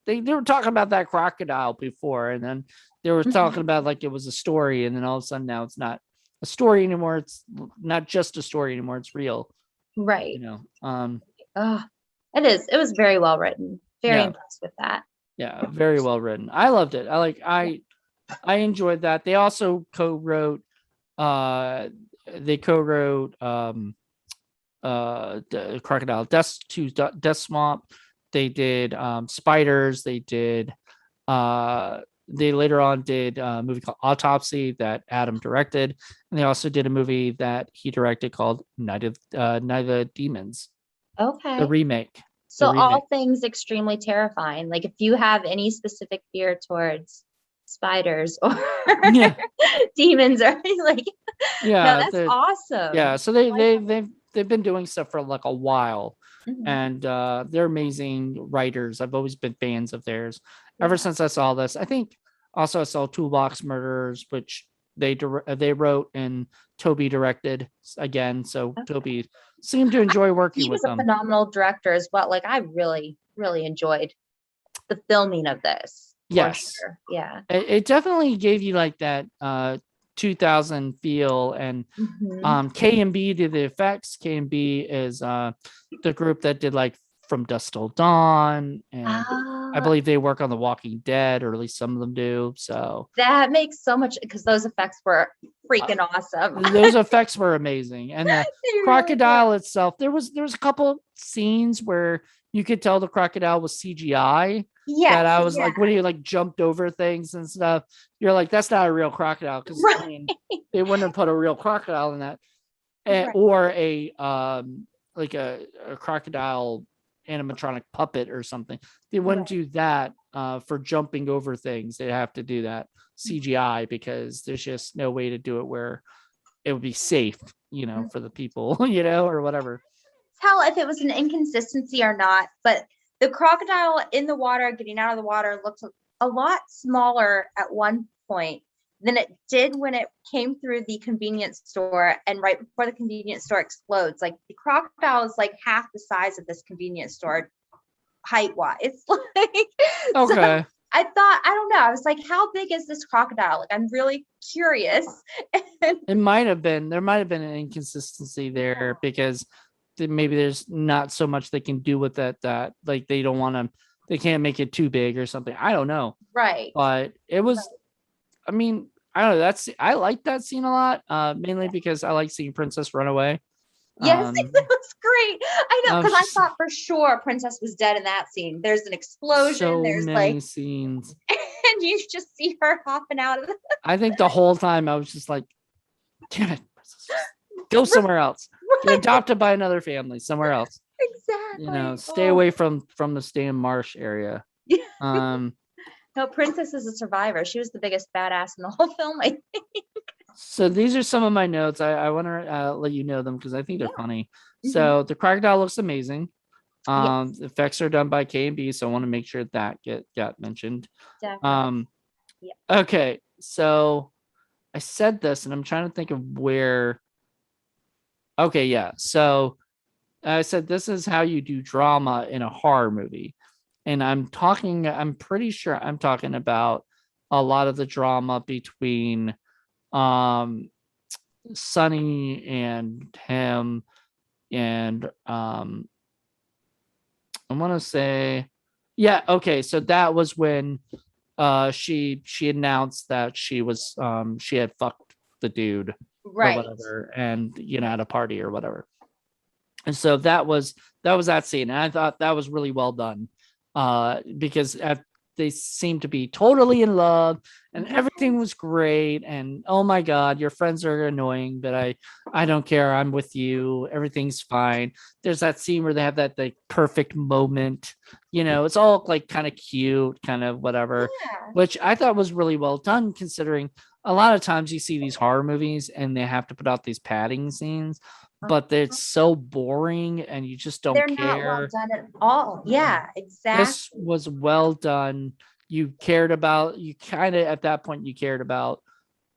they were talking about that crocodile before, and then they were talking
Mhm.
about like it was a story, and then all of a sudden now it's not a story anymore. It's not just a story anymore. It's real.
Right.
Um,
Oh, it is. It was very well written. Very
yeah,
impressed with that.
yeah, very well written. I loved it.
Yeah.
I enjoyed that. They also co-wrote uh they co-wrote the Crocodile Death Swamp. They did Spiders. They later on did a movie called Autopsy that Adam directed, and they also did a movie that he directed called Night of the Demons, the
Okay.
remake. The
So
remake.
all things extremely terrifying. Like if you have any specific fear towards spiders or
Yeah,
demons or like, no,
yeah,
that's awesome.
yeah. So
I like
they've been doing stuff for like a while,
that. Mhm.
and they're amazing writers. I've always been fans of theirs ever
Yeah.
since I saw this. I think also I saw Toolbox Murders, which they wrote and Toby directed again. So
Okay.
Toby seemed to enjoy
He
working with
was a
them.
phenomenal director as well. Like I really, really enjoyed the filming of this for
Yes,
sure. Yeah.
it definitely gave you like that 2000 feel. And
Hmm.
K&B did the effects. K&B is the group that did like From Dusk Till Dawn, and I
Uh,
believe they work on The Walking Dead, or at least some of them do. So
that makes so much because those effects were
uh,
freaking awesome.
those effects were amazing. And the
They really were.
crocodile itself, there was a couple scenes where you could tell the crocodile was CGI. That
Yes.
I was
Yeah.
like, when he like jumped over things and stuff, you're like, that's not a real crocodile, because I
Right.
mean, they wouldn't have put a real crocodile in that.
Right.
Or a like a crocodile animatronic puppet or something. They wouldn't
Right.
do that for jumping over things. They have to do that CGI, because there's just no way to do it where it would be safe, for the people, or whatever.
Tell if it was an inconsistency or not, but the crocodile in the water, getting out of the water, looked a lot smaller at one point than it did when it came through the convenience store. And right before the convenience store explodes, like the crocodile is like half the size of this convenience store height wise. Like, so
Okay.
I thought, I don't know. I was like, how big is this crocodile? Like, I'm really curious. And
There might have been an inconsistency there, because maybe there's not so much they can do with that like they can't make it too big or something. I don't know.
right.
But it was, I mean, I don't know. I like that scene a lot, mainly because I like seeing Princess run away.
Yes, that
Um,
was great. I know,
I
because
was
I
just
thought for sure Princess was dead in that scene. There's an explosion.
so
There's like,
many scenes.
and you just see her hopping out of the
I think the whole time I was just like, damn it, Princess, just go somewhere else. Get
right.
adopted by another family somewhere else.
Exactly.
Stay
Oh,
away from the Stan Marsh area.
yeah.
Um,
No, Princess is a survivor. She was the biggest badass in the whole film. Like,
so these are some of my notes. I want to let you know them because I think they're
yeah.
funny.
Hmm.
So the crocodile looks amazing.
Yes,
The effects are done by K&B, so I want to make sure that got mentioned.
definitely.
Um,
Yeah.
okay, so I said this, and I'm trying to think of where. Okay, yeah. So I said this is how you do drama in a horror movie, and I'm pretty sure I'm talking about a lot of the drama between um Sonny and him, and I want to say, yeah, okay. So that was when she announced that she had fucked the dude or
Right.
whatever, and at a party or whatever. And so that was that scene, and I thought that was really well done, because they seemed to be totally in love, and everything
Yes.
was great. And oh my god, your friends are annoying, but I don't care. I'm with you. Everything's fine. There's that scene where they have that like perfect moment. It's all like kind of cute, kind of whatever,
Yeah.
which I thought was really well done considering a lot of times you see these horror movies and they have to put out these padding scenes, but it's so boring and you just don't
They're not well
care.
done at all. Yeah,
This
exactly.
was well done. You kind of, at that point, you cared about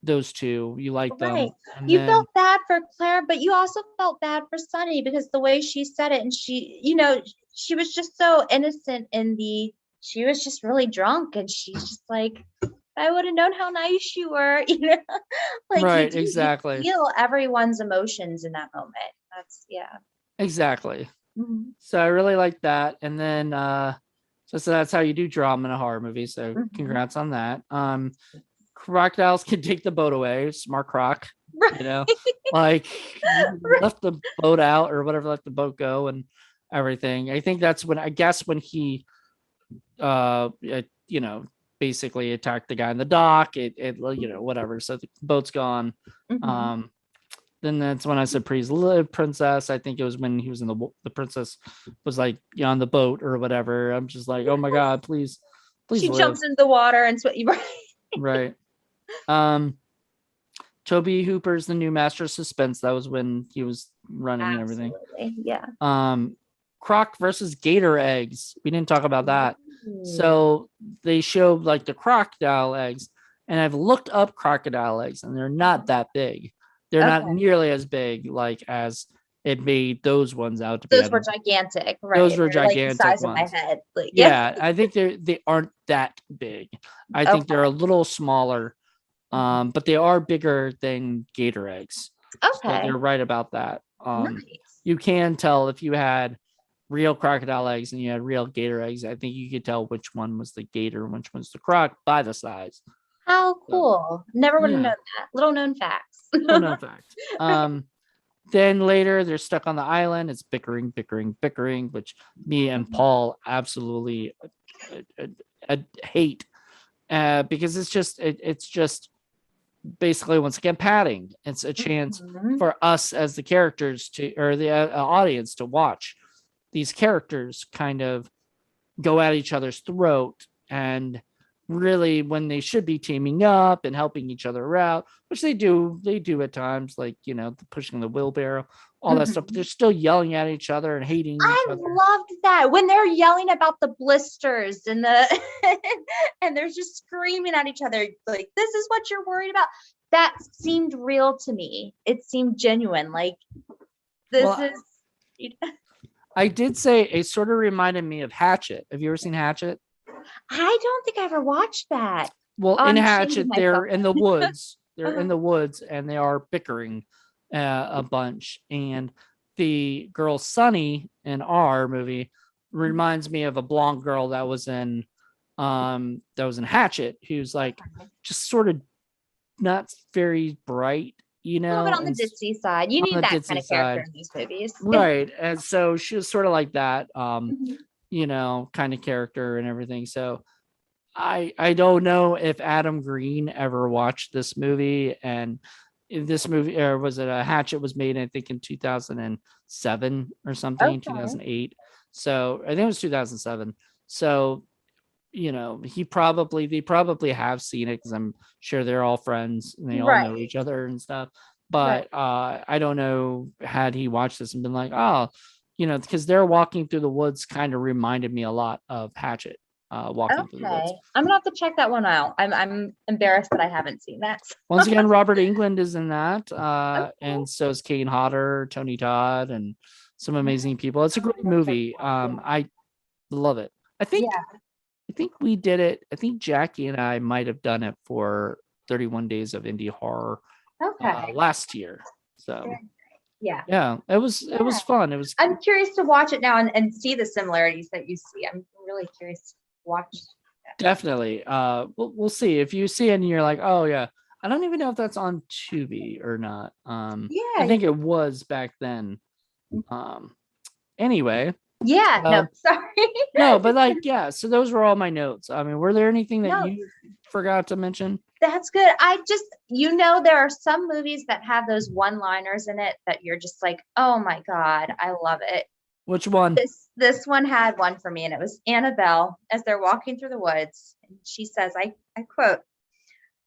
those two. You liked
Right.
them. And
You
then,
felt bad for Claire, but you also felt bad for Sunny because the way she said it, and she was just so innocent she was just really drunk, and she's just like, I would have known how nice you were, like
right,
you
exactly.
feel everyone's emotions in that moment. That's yeah.
Exactly.
Mhm.
So I really like that. And then, so that's how you do drama in a horror movie. So
Mhm.
congrats on that. Crocodiles can take the boat away. Smart croc, you
Right.
know, like you left the boat out or whatever, let the boat go and everything. I think that's when, I guess, when he, you know, basically attacked the guy in the dock. Whatever. So the boat's gone.
Mhm.
Um, then that's when I said princess. I think it was when he was in the princess was like on the boat or whatever. I'm just like, oh my god, please
She
live.
jumps into the water and you right.
Right. Um, Toby Hooper's the new master of suspense. That was when he was running and everything.
Absolutely. Yeah.
Um, Croc versus Gator eggs. We didn't talk about that.
Ooh.
So they showed like the crocodile eggs, and I've looked up crocodile eggs, and they're not that big. They're not
Okay.
nearly as big like as it made those ones out to be.
Those were gigantic,
Those
right?
were
They're like the
gigantic
size of my
ones.
head. Like, yeah.
Yeah, I think they aren't that big. I think they're
Okay.
a little smaller, but they are bigger than gator eggs. So
Okay.
they're right about that.
Nice.
You can tell if you had real crocodile eggs and you had real gator eggs. I think you could tell which one was the gator and which one's the croc by the size.
How
So
cool. Never would have known
yeah,
that. Little known facts.
little known fact. Then later they're stuck on the island. It's bickering, bickering, bickering, which me and Paul absolutely hate, because it's just basically, once again, padding. It's a chance
Mhm.
for us as the characters to, or the audience to watch these characters kind of go at each other's throat, and really when they should be teaming up and helping each other out, which they do at times, like pushing the wheelbarrow, all that stuff, but they're
Mhm.
still yelling at each other and hating each
I
other.
loved that when they're yelling about the blisters and the and they're just screaming at each other like, this is what you're worried about. That seemed real to me. It seemed genuine. Like, this
Well,
is
I did say it sort of reminded me of Hatchet. Have you ever seen Hatchet?
I don't think I ever watched that.
Well,
Oh,
in
I'm ashamed of
Hatchet, they're
myself
in the
then.
woods. They're in
Uh-huh.
the woods and they are bickering a bunch. And the girl Sunny in our movie reminds me of a blonde girl that was in Hatchet, who's like
Okay.
just sort of not very bright,
A little bit on the
and
ditzy side. You
on
need
the
that kind
ditzy
of character
side.
in these movies.
Right. And so she was sort of like that,
Mhm.
kind of character and everything. So I don't know if Adam Green ever watched this movie, and in this movie, or was it a Hatchet was made, I think, in 2007 or something,
Okay.
2008. So I think it was 2007. So they probably have seen it because I'm sure they're all friends and they all know
Right.
each other and stuff.
Right.
But I don't know, had he watched this and been like, oh, because they're walking through the woods kind of reminded me a lot of Hatchet, walking through the woods.
Okay. I'm gonna have to check that one out. I'm embarrassed that I haven't seen that.
Once again, Robert England is in that,
Okay.
and so is Kane Hodder, Tony Todd, and some
Nice.
amazing people. It's a
I'm
great
gonna look for
movie.
that. Yeah.
I love it. I think
Yeah.
I think we did it. I think Jackie and I might have done it for 31 Days of Indie Horror
Okay.
last year. So
Very- Yeah.
Yeah, it was fun. It was
I'm curious to watch it now and see the similarities that you see. I'm really curious to watch that.
definitely. We'll see if you see it and you're like, oh yeah. I don't even know if that's on Tubi or not. I
Yeah.
think it was back then. Um, anyway,
Yeah. No,
so
sorry.
no, but like, yeah. So those were all my notes. I mean, were there anything that
No,
you forgot to mention?
that's good. I just, there are some movies that have those one-liners in it that you're just like, oh my God, I love it.
Which one?
This one had one for me, and it was Annabelle as they're walking through the woods. And she says, I quote,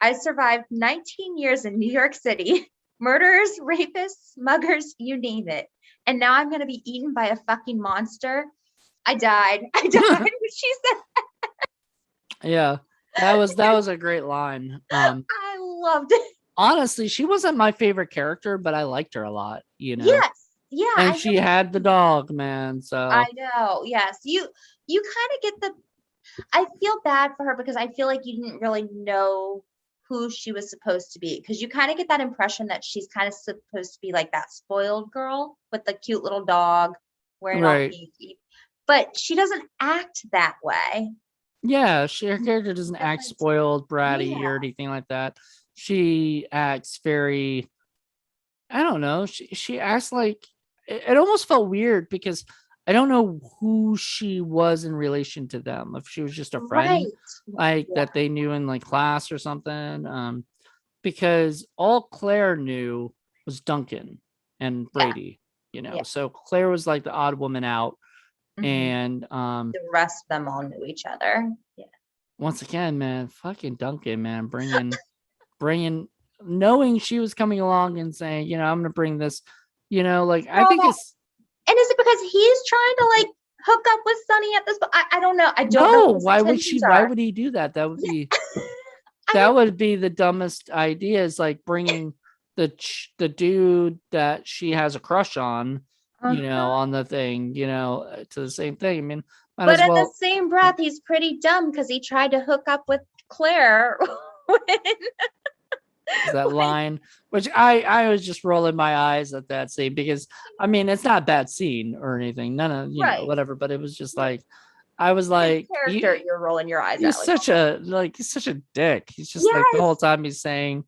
I survived 19 years in New York City, murderers, rapists, muggers, you name it. And now I'm going to be eaten by a fucking monster. I died. I died. She said,
Yeah, that was a great line.
I loved it.
Honestly, she wasn't my favorite character, but I liked her a lot,
Yes. Yeah.
And she had the dog, man.
I
So
know. Yes. You kind of get I feel bad for her because I feel like you didn't really know who she was supposed to be, because you kind of get that impression that she's kind of supposed to be like that spoiled girl with the cute little dog wearing all
right.
pink, but she doesn't act that way.
Yeah, her character doesn't act
Different.
spoiled, bratty,
Yeah.
or anything like that. She acts very, I don't know. She acts like it almost felt weird because I don't know who she was in relation to them. If she was just a
Right.
friend, like
Yeah.
that they knew in like class or something. Because all Claire knew was Duncan and
Yeah.
Brady.
Yeah.
So Claire was like the odd woman out,
Mhm.
and
The rest of them all knew each other. Yeah.
once again, man, fucking Duncan, man, bringing, knowing she was coming along and saying, I'm gonna bring this, like I think
Well,
it's
and is it because he's trying to like hook up with Sunny at this? I don't know. I don't know
no.
what his
Why would she?
intentions
Why
are.
would he do that? That would
Yeah.
be
I
that would be the dumbest idea. Is like bringing the dude that she has a crush on,
uh-huh.
on the thing, to the same thing. I mean, might
But
as
in the
well.
same breath, he's pretty dumb because he tried to hook up with Claire.
That line, which I was just rolling my eyes at that scene because I mean it's not a bad scene or anything, none of
Right.
whatever, but it was just
Right.
like I was
His
like
character, you're rolling your eyes at. Like,
he's such a dick. He's just like the whole
yes.
time he's saying,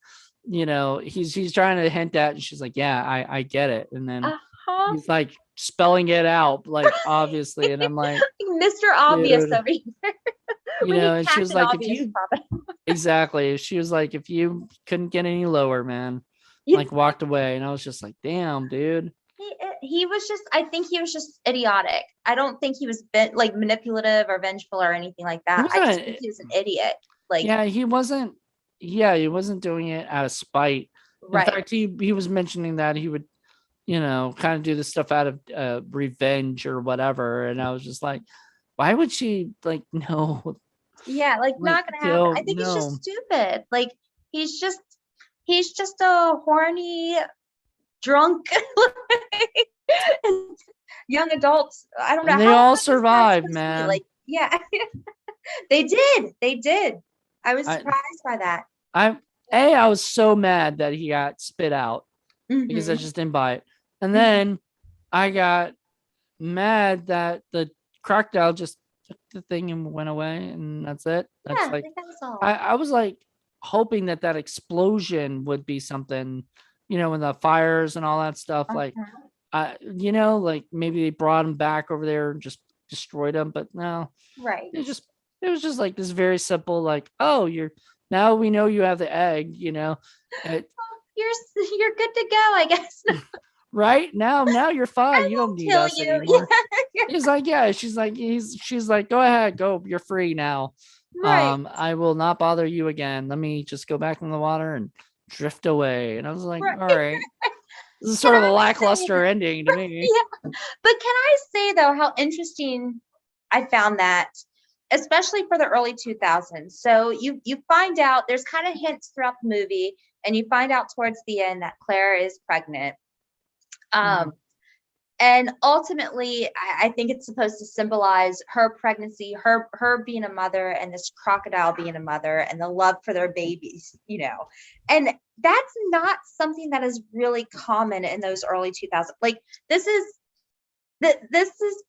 he's trying to hint at, and she's like, yeah, I get it, and then
Uh-huh.
he's like spelling it out like obviously, and I'm like,
Mr. Obvious
dude,
over here. We need
and she was
Captain
like, if
Obvious
you
popping.
exactly, she was like, if you couldn't get any lower, man,
Yeah.
like walked away, and I was just like, damn, dude.
He was just, I think he was just idiotic. I don't think he was like manipulative or vengeful or anything like
He
that. I just think
wasn't.
he was an idiot. Like,
Yeah, he wasn't. Yeah, he wasn't doing it out of spite. In
right.
fact, he was mentioning that he would, kind of do this stuff out of revenge or whatever. And I was just like, why would she like no,
Yeah, like
like
not gonna happen. I
don't
think he's just
no.
stupid. Like he's just he's just a horny drunk young adults. I don't know
And they
how old
all
are these guys
survived,
supposed to be.
man.
Like, yeah, they did. They did. I was
I
surprised by that.
I I was so mad that he got spit out because I
Hmm.
just didn't buy it. And
Hmm.
then I got mad that the crocodile just took the thing and went away, and that's it. That's
Yeah,
like
like that was all.
I was like hoping that explosion would be something, when the fires and all that stuff. Like,
Uh-huh.
like maybe they brought him back over there and just destroyed him, but no,
Right.
it was just like this very simple, like, oh, now we know you have the egg, it,
You're good to go, I guess.
right now you're fine.
I
You don't
won't
need
kill
us
you.
anymore.
Yeah,
He's like, yeah. She's like, go ahead, go. You're free now.
right.
I will not bother you again. Let me just go back in the water and drift away. And I was like,
Right.
all right. This is
Can
sort of a
I say
lackluster
that?
ending to me.
Yeah. But can I say though how interesting I found that, especially for the early 2000s. So you find out there's kind of hints throughout the movie, and you find out towards the end that Claire is pregnant.
Mhm.
Um, And ultimately, I think it's supposed to symbolize her pregnancy, her being a mother, and this crocodile being a mother, and the love for their babies, And that's not something that is really common in those early 2000s. Like this is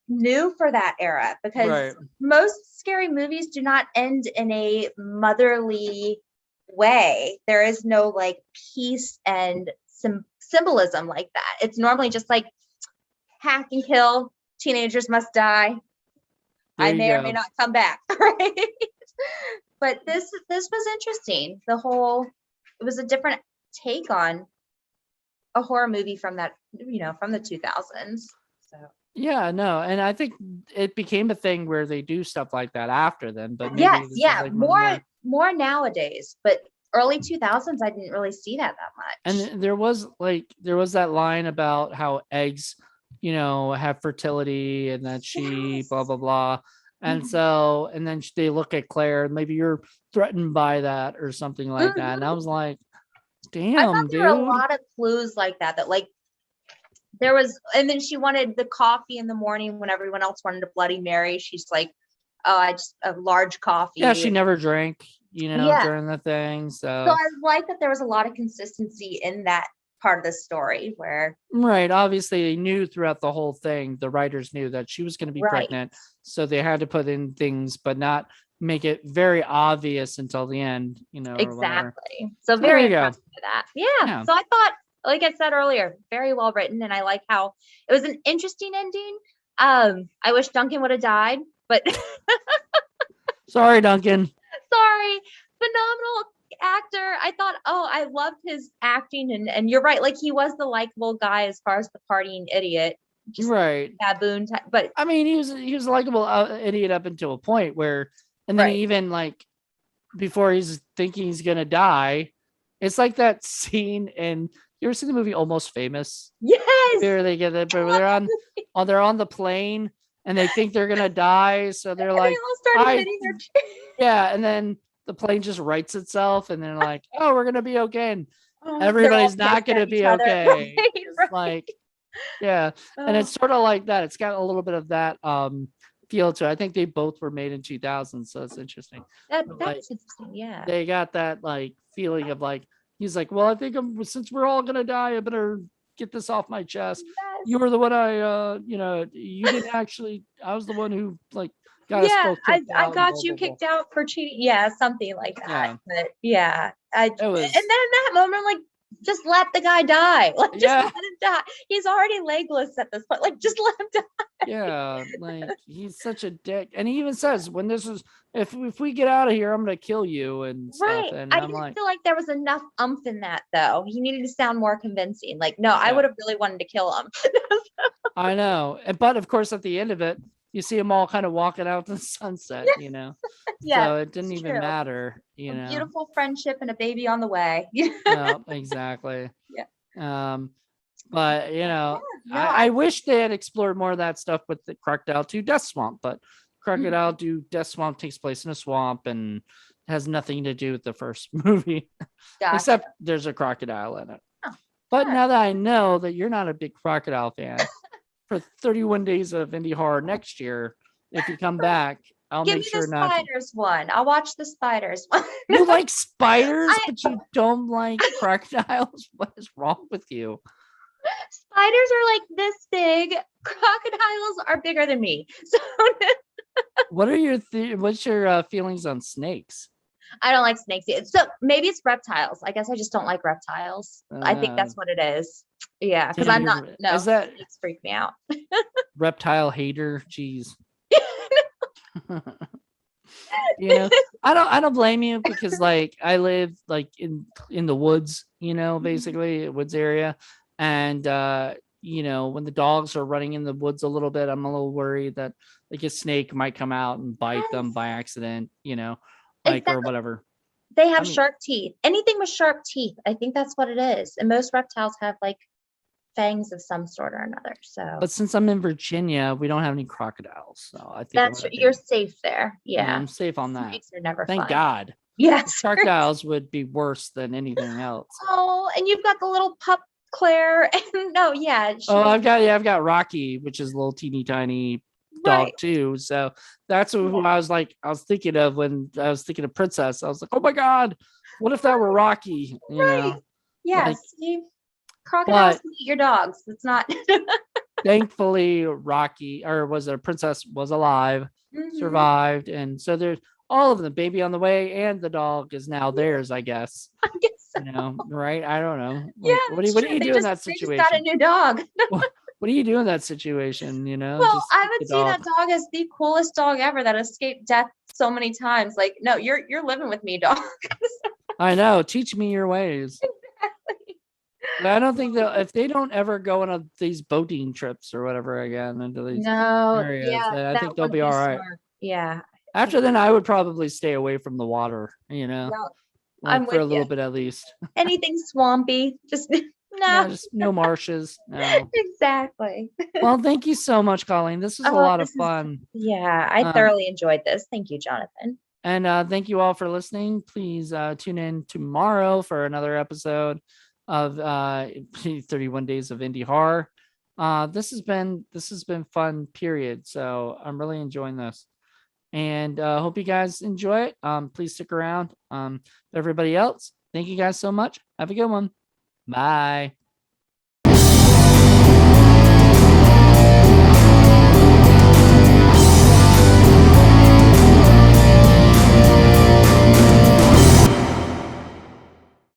new for that era, because
Right.
most scary movies do not end in a motherly way. There is no like peace and symbolism like that. It's normally just like hack and kill, teenagers must die.
There
I
you
may or may
go.
not come back, right? But this was interesting. It was a different take on a horror movie from that, from the 2000s. So
Yeah, no, and I think it became a thing where they do stuff like that after then, but maybe
yes,
this is
yeah,
like one of the
more nowadays, but early 2000s, I didn't really see that much.
and there was that line about how eggs, have fertility and that she blah
Yes.
blah blah. And
Mhm.
so and then they look at Claire, maybe you're threatened by that or something like that. And I
Mhm.
was like,
I thought
damn,
there were a
dude.
lot of clues like that like there was, and then she wanted the coffee in the morning when everyone else wanted a Bloody Mary. She's like, oh, I just a large
Yeah,
coffee.
she never drank,
Yeah.
during the thing.
So
So
I like that there was a lot of consistency in that part of the story where,
right. Obviously, they knew throughout the whole thing, the writers knew that she was going to be
right,
pregnant. So they had to put in things, but not make it very obvious until the end, or whatever.
exactly. So
So there
very
you go.
impressed with that. Yeah.
Yeah.
So I thought, like I said earlier, very well written. And I like how it was an interesting ending. I wish Duncan would have died, but
Sorry, Duncan.
sorry, phenomenal actor. I thought, oh, I loved his acting, and you're right, like he was the likable guy as far as the partying idiot, just
Right.
baboon type. But
I mean, he was a likable idiot up until a point where, and then he
right,
even like before he's thinking he's gonna die. It's like that scene in you ever seen the movie Almost Famous?
yes,
Where they get it,
I
but
love
they're
that
on
movie.
they're on the plane and they think they're gonna die, so they're
And they
like,
all started
I
hitting their.
yeah, and then the plane just rights itself, and they're like, oh, we're gonna be okay. And
They're all
everybody's not
pissed at
gonna
each
be
other,
okay.
right,
It's
right.
like, yeah, and
Oh,
it's sort of like that. It's got a little bit of that feel to it. I think they both were made in 2000, so it's interesting. But,
that
like
is interesting. Yeah.
they got that like feeling of like he's like, well, I think since we're all gonna die, I better get this off my chest. You
Yes.
were the one you didn't actually. I was the one who like got us
Yeah,
both
I
kicked
I
out and
got
blah
you
blah blah.
kicked out for cheating. Yeah, something like that.
Yeah,
But yeah, and
it
then in
was.
that moment, like, just let the guy die. Like, just
Yeah,
let him die. He's already legless at this point. Like, just let him die.
yeah. Like he's such a dick, and he even says when this is if we get out of here, I'm gonna kill you and stuff.
Right.
And
I
I'm
didn't
like,
feel like there was enough umph in that though. He needed to sound more convincing. Like, no, I
yeah.
would have really wanted to kill him.
I know. But of course, at the end of it, you see them all kind of walking out to the sunset.
Yes,
So it didn't
it's
even
true.
matter.
A beautiful friendship and a baby on the way.
No, exactly.
Yeah.
Um, but
Yeah. No,
I wish they had explored more of that stuff with the Crocodile 2 Death Swamp, but
Mhm.
Crocodile 2 Death Swamp takes place in a swamp and has nothing to do with the first movie,
Gotcha.
except there's a crocodile in it.
Oh,
But
fun.
now that I know that you're not a big crocodile fan, for 31 days of indie horror next year, if you come back, I'll
Give
make
me the
sure not to.
spiders one. I'll watch the spiders one.
You like spiders,
I
but you don't like crocodiles? What is wrong with you?
spiders are like this big. Crocodiles are bigger than me. So
What are your what's your feelings on snakes?
I don't like snakes. So maybe it's reptiles. I guess I just don't like reptiles. I think
Uh,
that's what it is. Yeah, because
Damn,
I'm not,
you're
no,
is that
snakes freak me out.
reptile hater? Jeez. you know, I don't blame you because like I live like in the woods, basically woods area, and when the dogs are running in the woods a little bit, I'm a little worried that like a snake might come out and bite them
Yes,
by accident, like or
exactly.
whatever.
They
I
have
mean,
sharp teeth. Anything with sharp teeth, I think that's what it is. And most reptiles have like fangs of some sort or another. So
but since I'm in Virginia, we don't have any crocodiles, so I think I'm
that's
gonna
you're
be
safe there. Yeah.
I'm safe on that.
Snakes are never
Thank
fun.
God.
Yes.
Crocodiles would be worse than anything else.
Oh, and you've got the little pup Claire. And no, yeah,
Oh,
she,
I've got Rocky, which is a little teeny tiny dog
right.
too. So that's who
Yeah,
I was like, I was thinking of when I was thinking of Princess. I was like, oh my God, what if that were Rocky?
right.
Like,
Yes, see, crocodiles
but
can eat your dogs. It's not.
thankfully Rocky, or was it a Princess, was alive,
Mhm.
survived. And so there's all of them, baby on the way, and the dog is now theirs, I guess.
I guess so.
Right? I don't know.
Yeah,
Like,
that's
what do
true.
you do in that
They just got a
situation?
new dog.
What do you do in that situation?
Well,
Just
I
keep the
would see that
dog.
dog as the coolest dog ever that escaped death so many times. Like, no, you're living with me, dog.
I know. Teach me your ways. But I don't think that if they don't ever go on these boating trips or whatever again into these
No,
areas,
yeah,
then I
that
think they'll
wouldn't
be
be
all right.
smart. Yeah, I think
After then, I would probably stay away from the water,
yeah, I'm
like for
with
a
you.
little bit at least.
Anything swampy, just no.
Yeah, just no marshes. No.
Exactly.
Well, thank you so much, Colleen. This was a
Oh,
lot of
this is,
fun.
yeah, I
Um,
thoroughly enjoyed this. Thank you, Jonathan.
and thank you all for listening. Please tune in tomorrow for another episode of 31 Days of Indie Horror. This has been fun, period. So I'm really enjoying this. And hope you guys enjoy it. Please stick around. Everybody else, thank you guys so much. Have a good one. Bye.